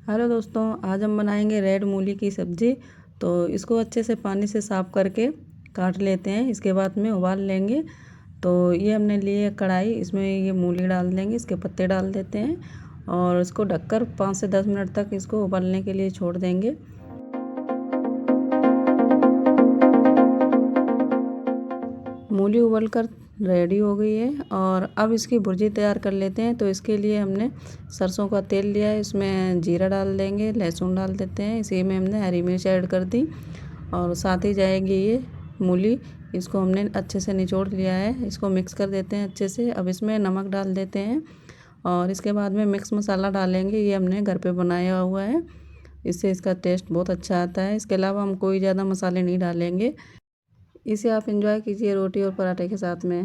Hello दोस्तों, आज हम बनाएंगे रेड मूली की सब्ज़ी। तो इसको अच्छे से पानी से साफ़ करके काट लेते हैं। इसके बाद में उबाल लेंगे। तो ये हमने लिए कढ़ाई, इसमें ये मूली डाल देंगे, इसके पत्ते डाल देते हैं और इसको ढककर 5 से 10 मिनट तक इसको उबालने के लिए छोड़ देंगे। मूली उबलकर रेडी हो गई है और अब इसकी भुर्जी तैयार कर लेते हैं। तो इसके लिए हमने सरसों का तेल लिया है, इसमें जीरा डाल देंगे, लहसुन डाल देते हैं, इसी में हमने हरी मिर्च ऐड कर दी और साथ ही जाएगी ये मूली। इसको हमने अच्छे से निचोड़ लिया है, इसको मिक्स कर देते हैं अच्छे से। अब इसमें नमक डाल देते हैं और इसके बाद में मिक्स मसाला डालेंगे, ये हमने घर पे बनाया हुआ है, इससे इसका टेस्ट बहुत अच्छा आता है। इसके अलावा हम कोई ज़्यादा मसाले नहीं डालेंगे। इसे आप एंजॉय कीजिए रोटी और पराठे के साथ में।